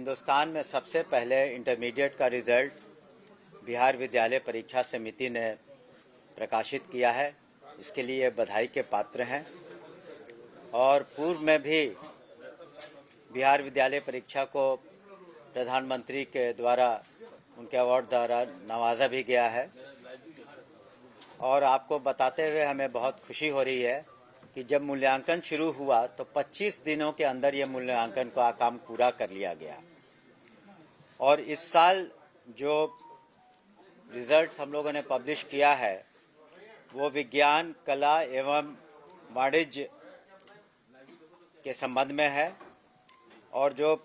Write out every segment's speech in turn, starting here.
हिंदुस्तान में सबसे पहले इंटरमीडिएट का रिजल्ट बिहार विद्यालय परीक्षा समिति ने प्रकाशित किया है। इसके लिए बधाई के पात्र हैं और पूर्व में भी बिहार विद्यालय परीक्षा को प्रधानमंत्री के द्वारा उनके अवार्ड द्वारा नवाजा भी गया है। और आपको बताते हुए हमें बहुत खुशी हो रही है कि जब मूल्यांकन शुरू हुआ तो 25 दिनों के अंदर ये मूल्यांकन का काम पूरा कर लिया गया। और इस साल जो रिजल्ट्स हम लोगों ने पब्लिश किया है वो विज्ञान, कला एवं वाणिज्य के संबंध में है और जो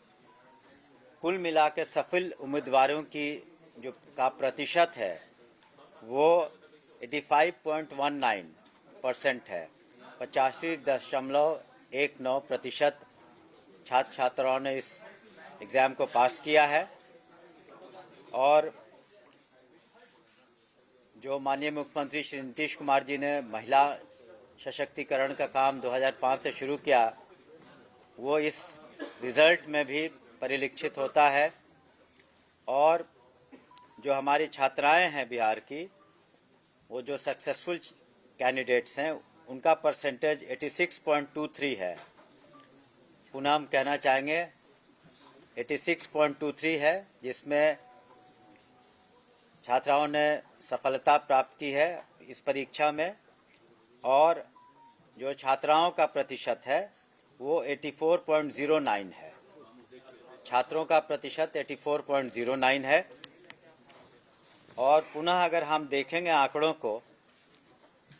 कुल मिला के सफल उम्मीदवारों की जो का प्रतिशत है वो 85.19% है। 85.19% छात्र छात्राओं ने इस एग्ज़ाम को पास किया है। और जो माननीय मुख्यमंत्री श्री नीतीश कुमार जी ने महिला सशक्तिकरण का काम 2005 से शुरू किया वो इस रिजल्ट में भी परिलक्षित होता है। और जो हमारी छात्राएं हैं बिहार की, वो जो सक्सेसफुल कैंडिडेट्स हैं उनका परसेंटेज 86.23 है। पुनः हम कहना चाहेंगे 86.23 है, जिसमें छात्राओं ने सफलता प्राप्त की है इस परीक्षा में। और जो छात्राओं का प्रतिशत है वो 84.09 है। छात्रों का प्रतिशत 84.09 है। और पुनः अगर हम देखेंगे आंकड़ों को,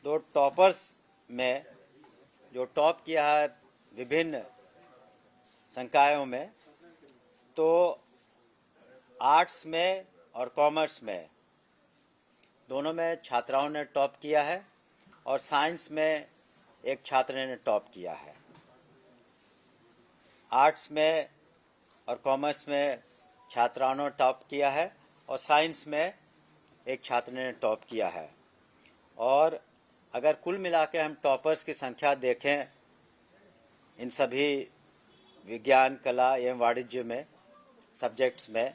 तो टॉपर्स में जो टॉप किया है विभिन्न संकायों में, तो आर्ट्स में और कॉमर्स में दोनों में छात्राओं ने टॉप किया है और साइंस में एक छात्र ने टॉप किया है। आर्ट्स में और कॉमर्स में छात्राओं ने टॉप किया है और साइंस में एक छात्र ने टॉप किया है। और अगर कुल मिला के हम टॉपर्स की संख्या देखें इन सभी विज्ञान, कला एवं वाणिज्य में सब्जेक्ट्स में,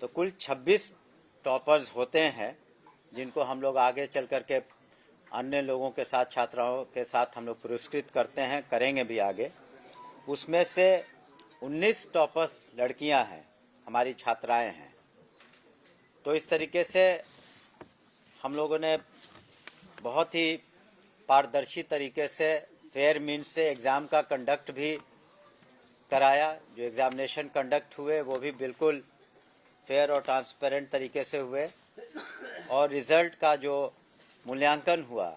तो कुल 26 टॉपर्स होते हैं जिनको हम लोग आगे चल कर के अन्य लोगों के साथ, छात्राओं के साथ हम लोग पुरस्कृत करते हैं, करेंगे भी आगे। उसमें से 19 टॉपर्स लड़कियां हैं, हमारी छात्राएं हैं। तो इस तरीके से हम लोगों ने बहुत ही पारदर्शी तरीके से फेयर मीन्स से एग्ज़ाम का कंडक्ट भी कराया। जो एग्ज़ामिनेशन कंडक्ट हुए वो भी बिल्कुल फेयर और ट्रांसपेरेंट तरीके से हुए। और रिज़ल्ट का जो मूल्यांकन हुआ,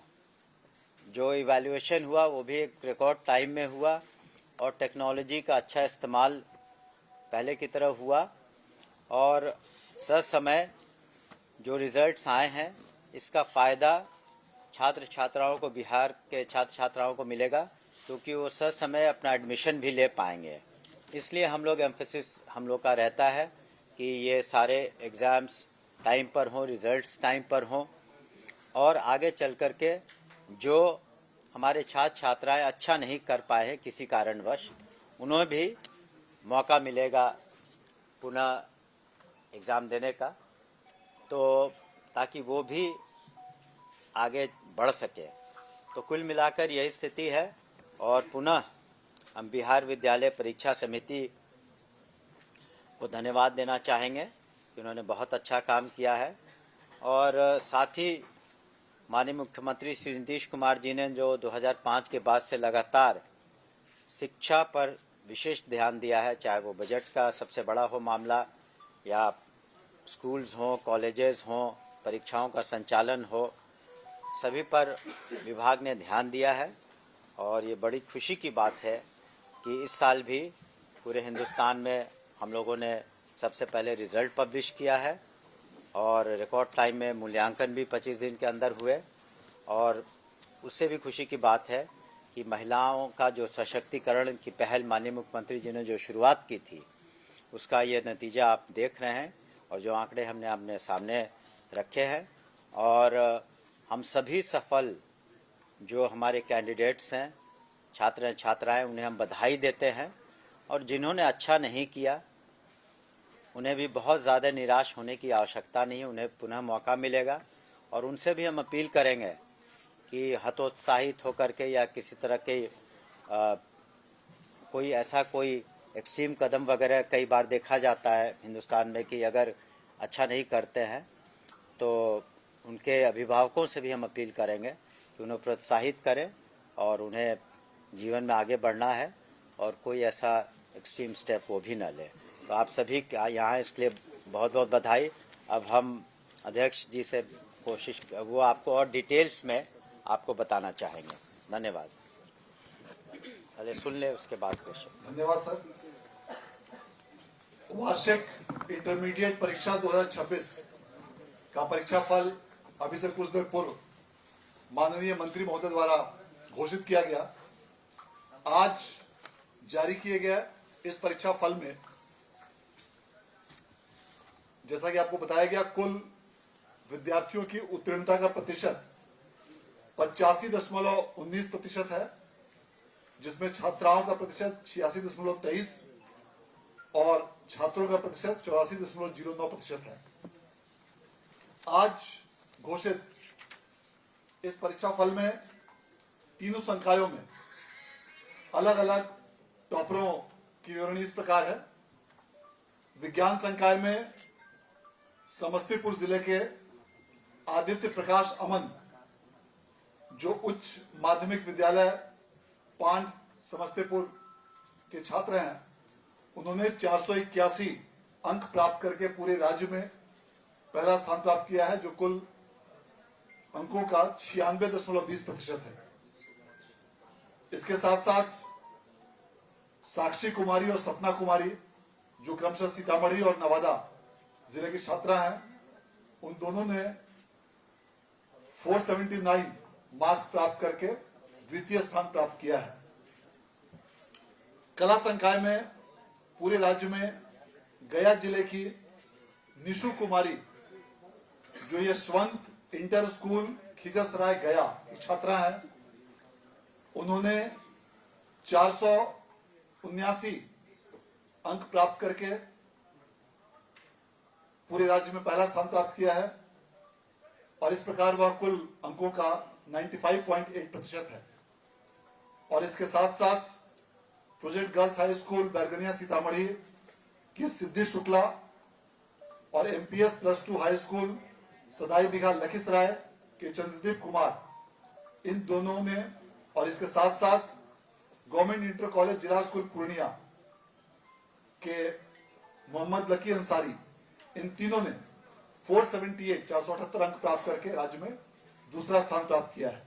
जो इवैल्यूएशन हुआ, वो भी एक रिकॉर्ड टाइम में हुआ और टेक्नोलॉजी का अच्छा इस्तेमाल पहले की तरह हुआ। और समय जो रिज़ल्ट्स आए हैं इसका फ़ायदा छात्र छात्राओं को, बिहार के छात्र छात्राओं को मिलेगा, क्योंकि वो समय अपना एडमिशन भी ले पाएंगे। इसलिए हम लोग एम्फेसिस हम लोग का रहता है कि ये सारे एग्ज़ाम्स टाइम पर हों, रिज़ल्ट्स टाइम पर हों और आगे चल कर के जो हमारे छात्र छात्राएं अच्छा नहीं कर पाए हैं किसी कारणवश, उन्हें भी मौका मिलेगा पुनः एग्ज़ाम देने का, तो ताकि वो भी आगे बढ़ सके। तो कुल मिलाकर यही स्थिति है। और पुनः हम बिहार विद्यालय परीक्षा समिति को धन्यवाद देना चाहेंगे कि उन्होंने बहुत अच्छा काम किया है। और साथ ही माननीय मुख्यमंत्री श्री नीतीश कुमार जी ने जो 2005 के बाद से लगातार शिक्षा पर विशेष ध्यान दिया है, चाहे वो बजट का सबसे बड़ा हो मामला या स्कूल्स हों, कॉलेजेस हों, परीक्षाओं का संचालन हो, सभी पर विभाग ने ध्यान दिया है। और ये बड़ी खुशी की बात है कि इस साल भी पूरे हिंदुस्तान में हम लोगों ने सबसे पहले रिज़ल्ट पब्लिश किया है और रिकॉर्ड टाइम में मूल्यांकन भी 25 दिन के अंदर हुए। और उससे भी खुशी की बात है कि महिलाओं का जो सशक्तिकरण की पहल माननीय मुख्यमंत्री जी ने जो शुरुआत की थी, उसका ये नतीजा आप देख रहे हैं और जो आंकड़े हमने अपने सामने रखे हैं। और हम सभी सफल जो हमारे कैंडिडेट्स हैं, छात्र छात्राएं, उन्हें हम बधाई देते हैं। और जिन्होंने अच्छा नहीं किया उन्हें भी बहुत ज़्यादा निराश होने की आवश्यकता नहीं है, उन्हें पुनः मौका मिलेगा। और उनसे भी हम अपील करेंगे कि हतोत्साहित होकर के या किसी तरह के कोई ऐसा कोई एक्सट्रीम कदम वगैरह कई बार देखा जाता है हिंदुस्तान में कि अगर अच्छा नहीं करते हैं तो उनके अभिभावकों से भी हम अपील करेंगे कि उन्हें प्रोत्साहित करें और उन्हें जीवन में आगे बढ़ना है और कोई ऐसा एक्सट्रीम स्टेप वो भी न ले। तो आप सभी यहाँ इसके लिए बहुत बहुत बधाई। अब हम अध्यक्ष जी से कोशिश, वो आपको और डिटेल्स में आपको बताना चाहेंगे। धन्यवाद। पहले सुन ले, उसके बाद क्वेश्चन। धन्यवाद सर। वार्षिक इंटरमीडिएट परीक्षा 2026 का परीक्षा फल अभी से कुछ देर पूर्व माननीय मंत्री महोदय द्वारा घोषित किया गया। आज जारी किए गए इस परीक्षा फल में जैसा कि आपको बताया गया, कुल विद्यार्थियों की उत्तीर्णता का प्रतिशत 85.19% है, जिसमें छात्राओं का प्रतिशत 86.23 और छात्रों का प्रतिशत 84.09% है। आज घोषित इस परीक्षा फल में तीनों संकायों में अलग अलग टॉपरों की विवरणी इस प्रकार है। विज्ञान संकाय में समस्तीपुर जिले के आदित्य प्रकाश अमन, जो उच्च माध्यमिक विद्यालय पांड समस्तीपुर के छात्र हैं, उन्होंने 481 अंक प्राप्त करके पूरे राज्य में पहला स्थान प्राप्त किया है, जो कुल अंकों का 96.20% है। इसके साथ साथ साक्षी कुमारी और सपना कुमारी, जो क्रमशः सीतामढ़ी और नवादा जिले की छात्रा हैं, उन दोनों ने 479 मार्क्स प्राप्त करके द्वितीय स्थान प्राप्त किया है। कला संकाय में पूरे राज्य में गया जिले की निशु कुमारी, जो यशवंत इंटर स्कूल खिजरसराय गया की छात्रा है, उन्होंने 479 अंक प्राप्त करके पूरे राज्य में पहला स्थान प्राप्त किया है और इस प्रकार वह कुल अंकों का 95.8% है। और इसके साथ साथ project girls high school Bairgania Sitamarhi की सिद्धि शुक्ला और एमपीएस +2 हाई स्कूल सदाई बिघा लखीसराय के चंद्रदीप कुमार, इन दोनों ने, और इसके साथ साथ गवर्नमेंट इंटर कॉलेज जिला स्कूल पूर्णिया के मोहम्मद लकी अंसारी, इन तीनों ने 478 अंक प्राप्त करके राज्य में दूसरा स्थान प्राप्त किया है।